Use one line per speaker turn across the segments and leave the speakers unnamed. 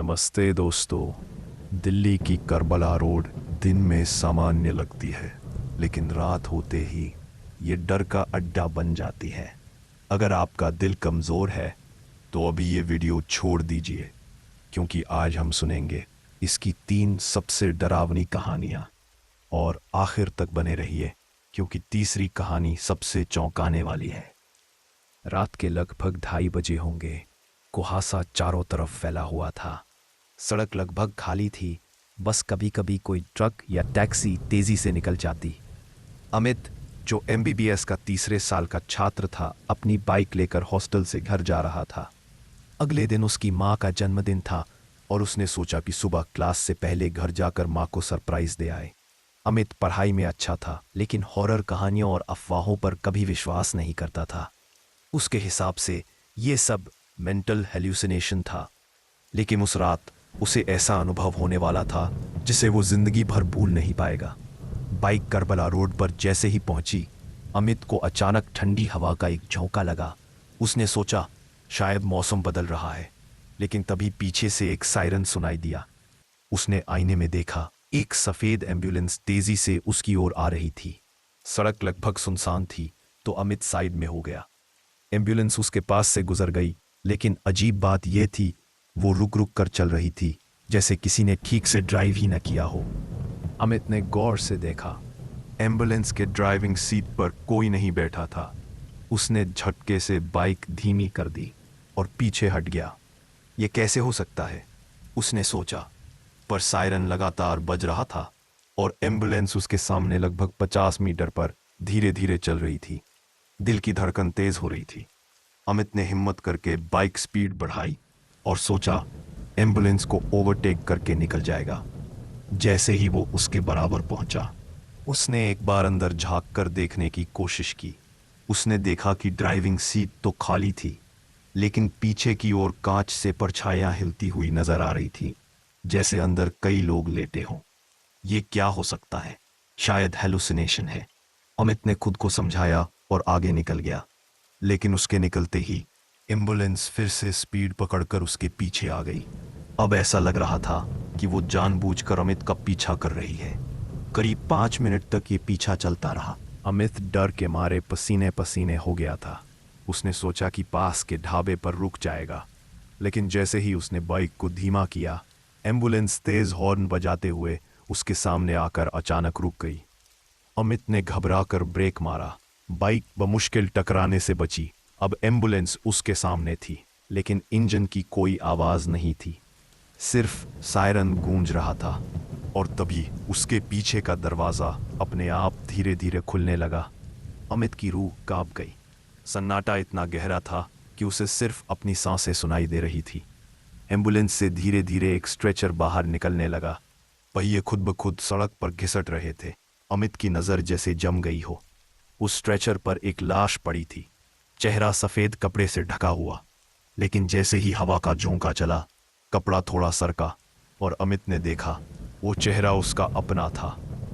नमस्ते दोस्तों। दिल्ली की करबला रोड दिन में सामान्य लगती है, लेकिन रात होते ही ये डर का अड्डा बन जाती है। अगर आपका दिल कमज़ोर है तो अभी ये वीडियो छोड़ दीजिए, क्योंकि आज हम सुनेंगे इसकी 3 सबसे डरावनी कहानियाँ। और आखिर तक बने रहिए, क्योंकि तीसरी कहानी सबसे चौंकाने वाली है। रात के लगभग 2:30 बजे होंगे। कुहासा चारों तरफ फैला हुआ था। सड़क लगभग खाली थी, बस कभी कभी कोई ट्रक या टैक्सी तेजी से निकल जाती। अमित, जो एमबीबीएस का तीसरे साल का छात्र था, अपनी बाइक लेकर हॉस्टल से घर जा रहा था। अगले दिन उसकी माँ का जन्मदिन था और उसने सोचा कि सुबह क्लास से पहले घर जाकर माँ को सरप्राइज दे आए। अमित पढ़ाई में अच्छा था, लेकिन हॉरर कहानियों और अफवाहों पर कभी विश्वास नहीं करता था। उसके हिसाब से ये सब मेंटल हेल्यूसिनेशन था। लेकिन उस रात उसे ऐसा अनुभव होने वाला था जिसे वो जिंदगी भर भूल नहीं पाएगा। बाइक करबला रोड पर जैसे ही पहुंची, अमित को अचानक ठंडी हवा का एक झोंका लगा। उसने सोचा शायद मौसम बदल रहा है, लेकिन तभी पीछे से एक सायरन सुनाई दिया। उसने आईने में देखा, एक सफेद एम्बुलेंस तेजी से उसकी ओर आ रही थी। सड़क लगभग सुनसान थी, तो अमित साइड में हो गया। एम्बुलेंस उसके पास से गुजर गई, लेकिन अजीब बात यह थी, वो रुक रुक कर चल रही थी, जैसे किसी ने ठीक से ड्राइव ही न किया हो। अमित ने गौर से देखा, एम्बुलेंस के ड्राइविंग सीट पर कोई नहीं बैठा था। उसने झटके से बाइक धीमी कर दी और पीछे हट गया। ये कैसे हो सकता है, उसने सोचा। पर सायरन लगातार बज रहा था और एम्बुलेंस उसके सामने लगभग 50 मीटर पर धीरे धीरे चल रही थी। दिल की धड़कन तेज हो रही थी। अमित ने हिम्मत करके बाइक स्पीड बढ़ाई और सोचा एम्बुलेंस को ओवरटेक करके निकल जाएगा। जैसे ही वो उसके बराबर पहुंचा, उसने एक बार अंदर झांक कर देखने की कोशिश की। उसने देखा कि ड्राइविंग सीट तो खाली थी, लेकिन पीछे की ओर कांच से परछाइयां हिलती हुई नजर आ रही थी, जैसे अंदर कई लोग लेटे हों। ये क्या हो सकता है? शायद हेलुसिनेशन है, अमित ने खुद को समझाया और आगे निकल गया। लेकिन उसके निकलते ही एम्बुलेंस फिर से स्पीड पकड़कर उसके पीछे आ गई। अब ऐसा लग रहा था कि वो जानबूझकर अमित का पीछा कर रही है। करीब 5 मिनट तक ये पीछा चलता रहा। अमित डर के मारे पसीने पसीने हो गया था। उसने सोचा कि पास के ढाबे पर रुक जाएगा, लेकिन जैसे ही उसने बाइक को धीमा किया, एम्बुलेंस तेज हॉर्न बजाते हुए उसके सामने आकर अचानक रुक गई। अमित ने घबराकर ब्रेक मारा। बाइक बमुश्किल टकराने से बची। अब एम्बुलेंस उसके सामने थी, लेकिन इंजन की कोई आवाज नहीं थी, सिर्फ सायरन गूंज रहा था। और तभी उसके पीछे का दरवाजा अपने आप धीरे धीरे खुलने लगा। अमित की रूह कांप गई। सन्नाटा इतना गहरा था कि उसे सिर्फ अपनी सांसें सुनाई दे रही थी। एम्बुलेंस से धीरे धीरे एक स्ट्रेचर बाहर निकलने लगा। पहिए खुद ब खुद सड़क पर घिसट रहे थे। अमित की नजर जैसे जम गई हो। उस स्ट्रेचर पर एक लाश पड़ी थी, चेहरा सफेद कपड़े से ढका हुआ। लेकिन जैसे ही हवा का झोंका चला, कपड़ा थोड़ा सरका और अमित ने देखा वो चेहरा उसका अपना था।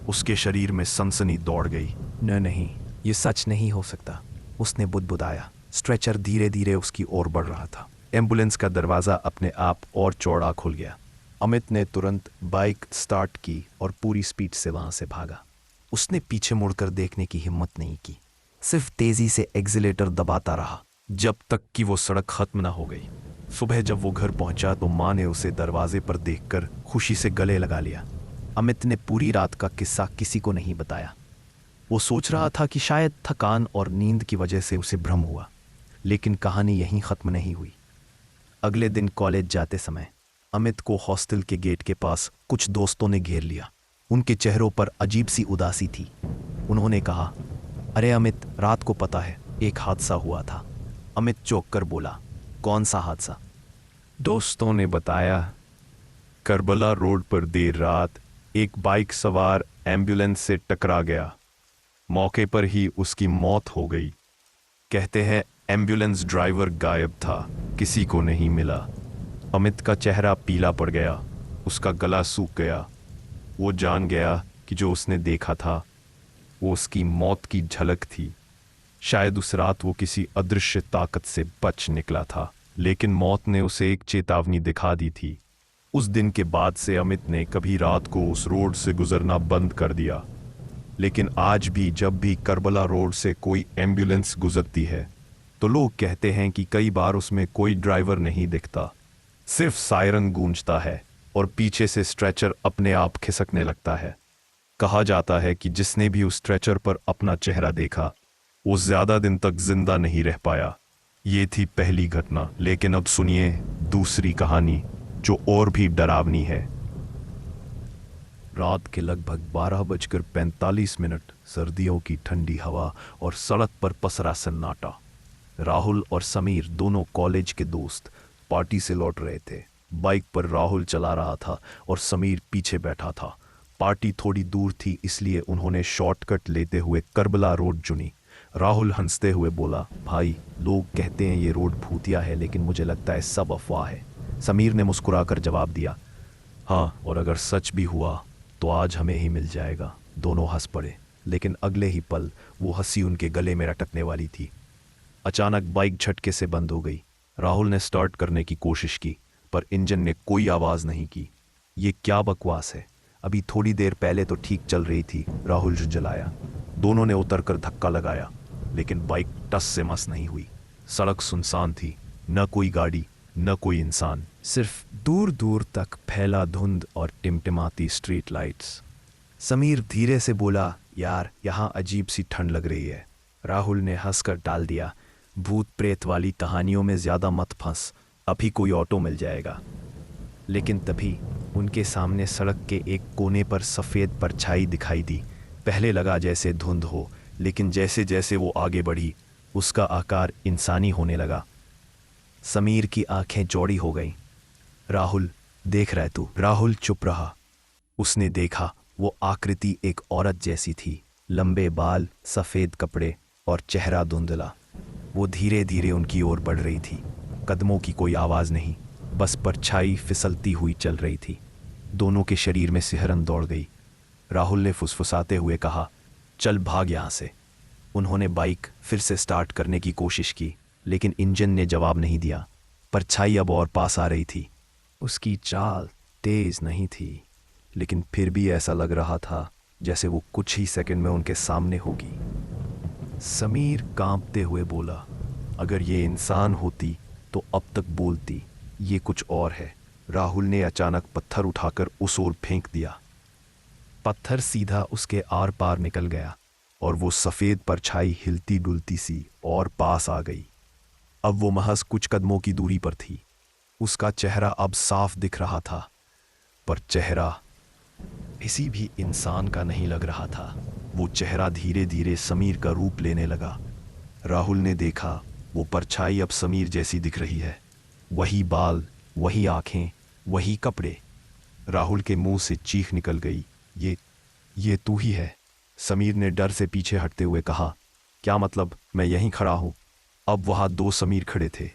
उसके शरीर में सनसनी दौड़ गई। नहीं, ये सच नहीं हो सकता, उसने बुदबुदाया। स्ट्रेचर धीरे धीरे उसकी ओर बढ़ रहा था। एम्बुलेंस का दरवाजा अपने आप और चौड़ा खुल गया। अमित ने तुरंत बाइक स्टार्ट की और पूरी स्पीड से वहां से भागा। उसने पीछे मुड़कर देखने की हिम्मत नहीं की, सिर्फ तेजी से एक्सीलेटर दबाता रहा जब तक कि वो सड़क खत्म ना हो गई। सुबह जब वो घर पहुंचा तो माँ ने उसे दरवाजे पर देखकर खुशी से गले लगा लिया। अमित ने पूरी रात का किस्सा किसी को नहीं बताया। वो सोच रहा था कि शायद थकान और नींद की वजह से उसे भ्रम हुआ, लेकिन कहानी यहीं खत्म नहीं हुई। अगले दिन कॉलेज जाते समय अमित को हॉस्टल के गेट के पास कुछ दोस्तों ने घेर लिया। उनके चेहरों पर अजीब सी उदासी थी। उन्होंने कहा, अरे अमित, रात को पता है एक हादसा हुआ था। अमित चौंक कर बोला, कौन सा हादसा? दोस्तों ने बताया, करबला रोड पर देर रात एक बाइक सवार एम्बुलेंस से टकरा गया। मौके पर ही उसकी मौत हो गई। कहते हैं एम्बुलेंस ड्राइवर गायब था, किसी को नहीं मिला। अमित का चेहरा पीला पड़ गया, उसका गला सूख गया। वो जान गया कि जो उसने देखा था वो उसकी मौत की झलक थी। शायद उस रात वो किसी अदृश्य ताकत से बच निकला था, लेकिन मौत ने उसे एक चेतावनी दिखा दी थी उस दिन के बाद से अमित ने कभी रात को उस रोड से गुजरना बंद कर दिया। लेकिन आज भी जब भी करबला रोड से कोई एम्बुलेंस गुजरती है तो लोग कहते हैं कि कई बार उसमें कोई ड्राइवर नहीं दिखता, सिर्फ सायरन गूंजता है और पीछे से स्ट्रेचर अपने आप खिसकने लगता है। कहा जाता है कि जिसने भी उस स्ट्रेचर पर अपना चेहरा देखा वो ज्यादा दिन तक जिंदा नहीं रह पाया। ये थी पहली घटना, लेकिन अब सुनिए दूसरी कहानी जो और भी डरावनी है। रात के लगभग 12:45, सर्दियों की ठंडी हवा और सड़क पर पसरा सन्नाटा। राहुल और समीर दोनों कॉलेज के दोस्त पार्टी से लौट रहे थे। बाइक पर राहुल चला रहा था और समीर पीछे बैठा था। पार्टी थोड़ी दूर थी, इसलिए उन्होंने शॉर्टकट लेते हुए करबला रोड चुनी। राहुल हंसते हुए बोला, भाई लोग कहते हैं ये रोड भूतिया है, लेकिन मुझे लगता है सब अफवाह है। समीर ने मुस्कुराकर जवाब दिया, हाँ, और अगर सच भी हुआ तो आज हमें ही मिल जाएगा। दोनों हंस पड़े, लेकिन अगले ही पल वो हंसी उनके गले में अटकने वाली थी। अचानक बाइक झटके से बंद हो गई। राहुल ने स्टार्ट करने की कोशिश की, पर इंजन ने कोई आवाज नहीं की। ये क्या बकवास है, अभी थोड़ी देर पहले तो ठीक चल रही थी, राहुल जलाया। दोनों ने उतरकर धक्का लगाया, लेकिन बाइक टस से मस नहीं हुई। सड़क सुनसान थी, न कोई गाड़ी न कोई इंसान, सिर्फ दूर दूर तक फैला धुंध और टिमटिमाती स्ट्रीट लाइट्स। समीर धीरे से बोला, यार यहाँ अजीब सी ठंड लग रही है। राहुल ने हंसकर टाल दिया, भूत प्रेत वाली कहानियों में ज्यादा मत फंस, अभी कोई ऑटो मिल जाएगा। लेकिन तभी उनके सामने सड़क के एक कोने पर सफेद परछाई दिखाई दी। पहले लगा जैसे धुंध हो, लेकिन जैसे जैसे वो आगे बढ़ी उसका आकार इंसानी होने लगा। समीर की आंखें चौड़ी हो गईं। राहुल, देख रहा है तू? राहुल चुप रहा। उसने देखा, वो आकृति एक औरत जैसी थी, लंबे बाल, सफेद कपड़े और चेहरा धुंधला। वो धीरे धीरे उनकी ओर बढ़ रही थी। कदमों की कोई आवाज नहीं, बस परछाई फिसलती हुई चल रही थी। दोनों के शरीर में सिहरन दौड़ गई। राहुल ने फुसफुसाते हुए कहा, चल भाग यहां से। उन्होंने बाइक फिर से स्टार्ट करने की कोशिश की, लेकिन इंजन ने जवाब नहीं दिया। परछाई अब और पास आ रही थी। उसकी चाल तेज नहीं थी, लेकिन फिर भी ऐसा लग रहा था जैसे वो कुछ ही सेकंड में उनके सामने होगी। समीर कांपते हुए बोला, अगर ये इंसान होती तो अब तक बोलती, ये कुछ और है। राहुल ने अचानक पत्थर उठाकर उस ओर फेंक दिया। पत्थर सीधा उसके आर पार निकल गया और वो सफेद परछाई हिलती डुलती सी और पास आ गई। अब वो महज कुछ कदमों की दूरी पर थी। उसका चेहरा अब साफ दिख रहा था, पर चेहरा किसी भी इंसान का नहीं लग रहा था। वो चेहरा धीरे धीरे समीर का रूप लेने लगा। राहुल ने देखा, वो परछाई अब समीर जैसी दिख रही है। वही बाल, वही आंखें, वही कपड़े। राहुल के मुंह से चीख निकल गई, ये तू ही है। समीर ने डर से पीछे हटते हुए कहा, क्या मतलब? मैं यहीं खड़ा हूं। अब वहां दो समीर खड़े थे,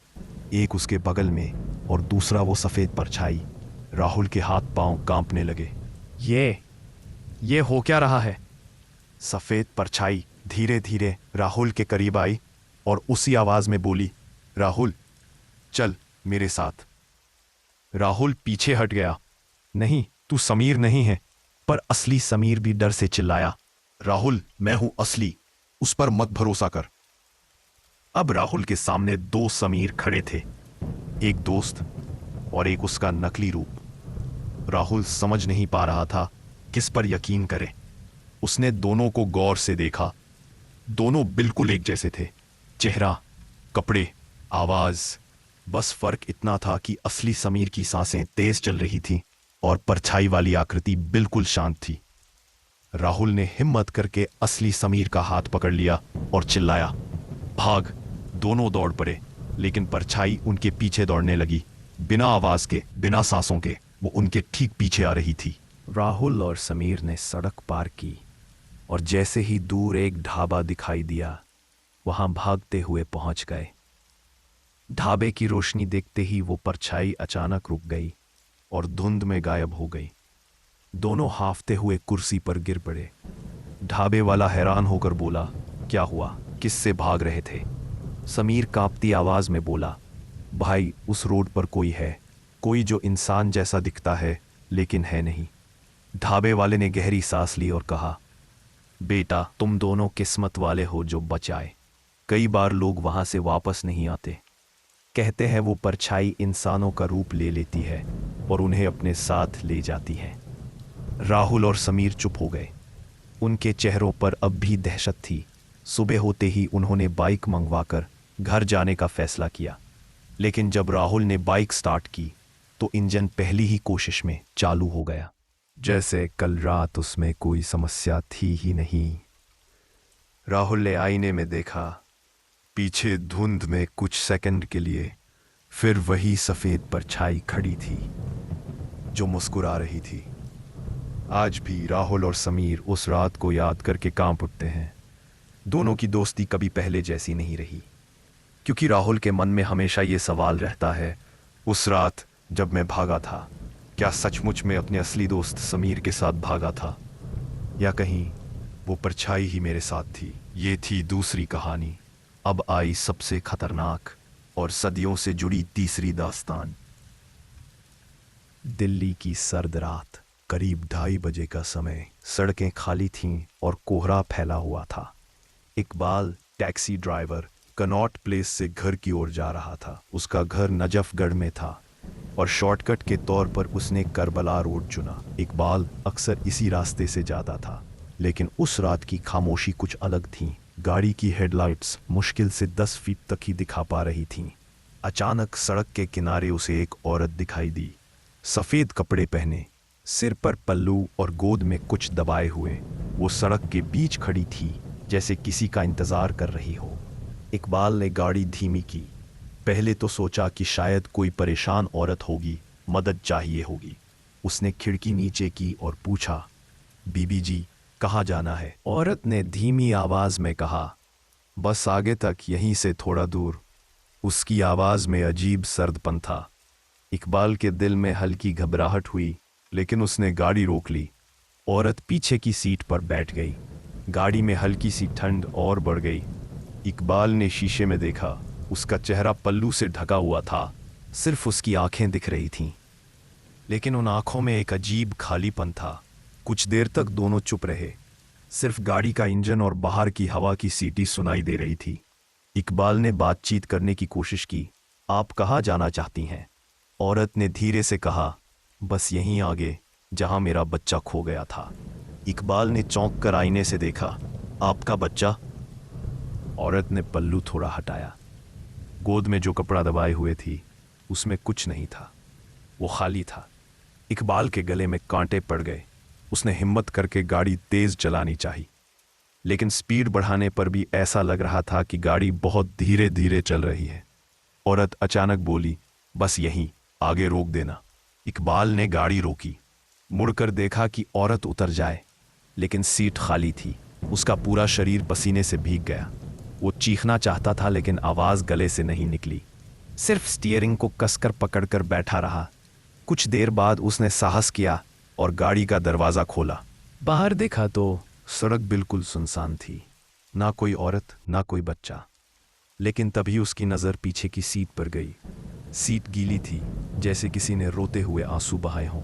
एक उसके बगल में और दूसरा वो सफेद परछाई। राहुल के हाथ पांव कांपने लगे। ये हो क्या रहा है? सफेद परछाई धीरे धीरे राहुल के करीब आई और उसी आवाज में बोली, राहुल चल मेरे साथ। राहुल पीछे हट गया। नहीं, तू समीर नहीं है। पर असली समीर भी डर से चिल्लाया, राहुल मैं हूं असली, उस पर मत भरोसा कर। अब राहुल के सामने दो समीर खड़े थे, एक दोस्त और एक उसका नकली रूप। राहुल समझ नहीं पा रहा था किस पर यकीन करे। उसने दोनों को गौर से देखा। दोनों बिल्कुल एक जैसे थे, चेहरा, कपड़े, आवाज। बस फर्क इतना था कि असली समीर की सांसें तेज चल रही थीं और परछाई वाली आकृति बिल्कुल शांत थी। राहुल ने हिम्मत करके असली समीर का हाथ पकड़ लिया और चिल्लाया, भाग। दोनों दौड़ पड़े, लेकिन परछाई उनके पीछे दौड़ने लगी। बिना आवाज के, बिना सांसों के वो उनके ठीक पीछे आ रही थी। राहुल और समीर ने सड़क पार की और जैसे ही दूर एक ढाबा दिखाई दिया, वहां भागते हुए पहुंच गए। ढाबे की रोशनी देखते ही वो परछाई अचानक रुक गई और धुंध में गायब हो गई। दोनों हाफते हुए कुर्सी पर गिर पड़े। ढाबे वाला हैरान होकर बोला, क्या हुआ? किससे भाग रहे थे? समीर कांपती आवाज में बोला, भाई उस रोड पर कोई है, कोई जो इंसान जैसा दिखता है लेकिन है नहीं। ढाबे वाले ने गहरी सांस ली और कहा, बेटा तुम दोनों किस्मत वाले हो जो बच आए। कई बार लोग वहां से वापस नहीं आते। कहते हैं वो परछाई इंसानों का रूप ले लेती है और उन्हें अपने साथ ले जाती है। राहुल और समीर चुप हो गए। उनके चेहरों पर अब भी दहशत थी। सुबह होते ही उन्होंने बाइक मंगवाकर घर जाने का फैसला किया, लेकिन जब राहुल ने बाइक स्टार्ट की तो इंजन पहली ही कोशिश में चालू हो गया, जैसे कल रात उसमें कोई समस्या थी ही नहीं। राहुल ने आईने में देखा, पीछे धुंध में कुछ सेकंड के लिए फिर वही सफेद परछाई खड़ी थी जो मुस्कुरा रही थी। आज भी राहुल और समीर उस रात को याद करके कांप उठते हैं। दोनों की दोस्ती कभी पहले जैसी नहीं रही, क्योंकि राहुल के मन में हमेशा ये सवाल रहता है, उस रात जब मैं भागा था, क्या सचमुच में अपने असली दोस्त समीर के साथ भागा था, या कहीं वो परछाई ही मेरे साथ थी। ये थी दूसरी कहानी। अब आई सबसे खतरनाक और सदियों से जुड़ी तीसरी दास्तान। दिल्ली की सर्द रात, करीब 2:30 बजे का समय। सड़कें खाली थीं और कोहरा फैला हुआ था। Iqbal taxi driver Connaught place से घर की ओर जा रहा था। उसका घर नजफगढ़ में था और शॉर्टकट के तौर पर उसने करबला रोड चुना। इकबाल अक्सर इसी रास्ते से जाता था, लेकिन उस रात की खामोशी कुछ अलग थी। गाड़ी की हेडलाइट्स मुश्किल से 10 फीट तक ही दिखा पा रही थीं। अचानक सड़क के किनारे उसे एक औरत दिखाई दी, सफ़ेद कपड़े पहने, सिर पर पल्लू और गोद में कुछ दबाए हुए। वो सड़क के बीच खड़ी थी, जैसे किसी का इंतज़ार कर रही हो। इकबाल ने गाड़ी धीमी की। पहले तो सोचा कि शायद कोई परेशान औरत होगी, मदद चाहिए होगी। उसने खिड़की नीचे की और पूछा, बीबी जी कहाँ जाना है? औरत ने धीमी आवाज में कहा, बस आगे तक, यहीं से थोड़ा दूर। उसकी आवाज में अजीब सर्दपन था। इकबाल के दिल में हल्की घबराहट हुई, लेकिन उसने गाड़ी रोक ली। औरत पीछे की सीट पर बैठ गई। गाड़ी में हल्की सी ठंड और बढ़ गई। इकबाल ने शीशे में देखा, उसका चेहरा पल्लू से ढका हुआ था, सिर्फ उसकी आंखें दिख रही थीं। लेकिन उन आंखों में एक अजीब खालीपन था। कुछ देर तक दोनों चुप रहे। सिर्फ गाड़ी का इंजन और बाहर की हवा की सीटी सुनाई दे रही थी। इकबाल ने बातचीत करने की कोशिश की, आप कहाँ जाना चाहती हैं? औरत ने धीरे से कहा, बस यहीं आगे, जहां मेरा बच्चा खो गया था। इकबाल ने चौंक कर आईने से देखा, आपका बच्चा? औरत ने पल्लू थोड़ा हटाया। गोद में जो कपड़ा दबाए हुए थी उसमें कुछ नहीं था, वो खाली था। इकबाल के गले में कांटे पड़ गए। उसने हिम्मत करके गाड़ी तेज चलानी चाहिए, लेकिन स्पीड बढ़ाने पर भी ऐसा लग रहा था कि गाड़ी बहुत धीरे धीरे चल रही है। औरत अचानक बोली, बस यहीं, आगे रोक देना। इकबाल ने गाड़ी रोकी, मुड़कर देखा कि औरत उतर जाए, लेकिन सीट खाली थी। उसका पूरा शरीर पसीने से भीग गया। वो चीखना चाहता था, लेकिन आवाज गले से नहीं निकली। सिर्फ स्टीयरिंग को कसकर पकड़कर बैठा रहा। कुछ देर बाद उसने साहस किया और गाड़ी का दरवाजा खोला। बाहर देखा तो सड़क बिल्कुल सुनसान थी, ना कोई औरत, ना कोई बच्चा। लेकिन तभी उसकी नज़र पीछे की सीट पर गई। सीट गीली थी, जैसे किसी ने रोते हुए आंसू बहाए हों,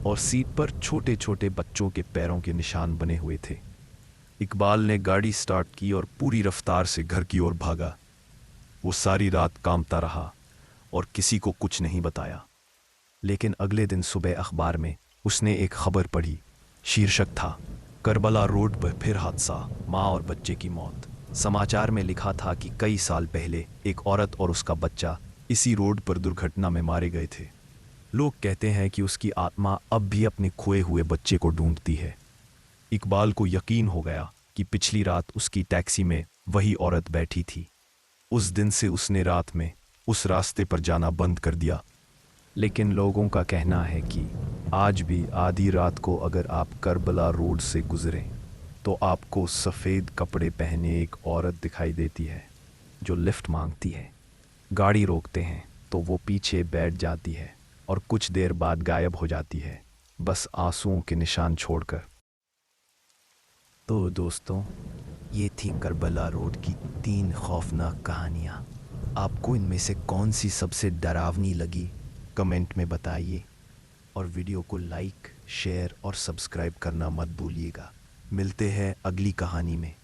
और सीट पर छोटे छोटे बच्चों के पैरों के निशान बने हुए थे। इकबाल ने गाड़ी स्टार्ट की और पूरी रफ्तार से घर की ओर भागा। वो सारी रात कांपता रहा और किसी को कुछ नहीं बताया। लेकिन अगले दिन सुबह अखबार में उसने एक खबर पढ़ी। शीर्षक था, करबला रोड पर फिर हादसा, माँ और बच्चे की मौत। समाचार में लिखा था कि कई साल पहले एक औरत और उसका बच्चा इसी रोड पर दुर्घटना में मारे गए थे। लोग कहते हैं कि उसकी आत्मा अब भी अपने खोए हुए बच्चे को ढूंढती है। इकबाल को यकीन हो गया कि पिछली रात उसकी टैक्सी में वही औरत बैठी थी। उस दिन से उसने रात में उस रास्ते पर जाना बंद कर दिया। लेकिन लोगों का कहना है कि आज भी आधी रात को अगर आप करबला रोड से गुजरें तो आपको सफ़ेद कपड़े पहने एक औरत दिखाई देती है जो लिफ्ट मांगती है। गाड़ी रोकते हैं तो वो पीछे बैठ जाती है और कुछ देर बाद गायब हो जाती है, बस आंसुओं के निशान छोड़कर। तो दोस्तों, ये थी करबला रोड की 3 खौफनाक कहानियाँ। आपको इनमें से कौन सी सबसे डरावनी लगी कमेंट में बताइए और वीडियो को लाइक, शेयर और सब्सक्राइब करना मत भूलिएगा। मिलते हैं अगली कहानी में।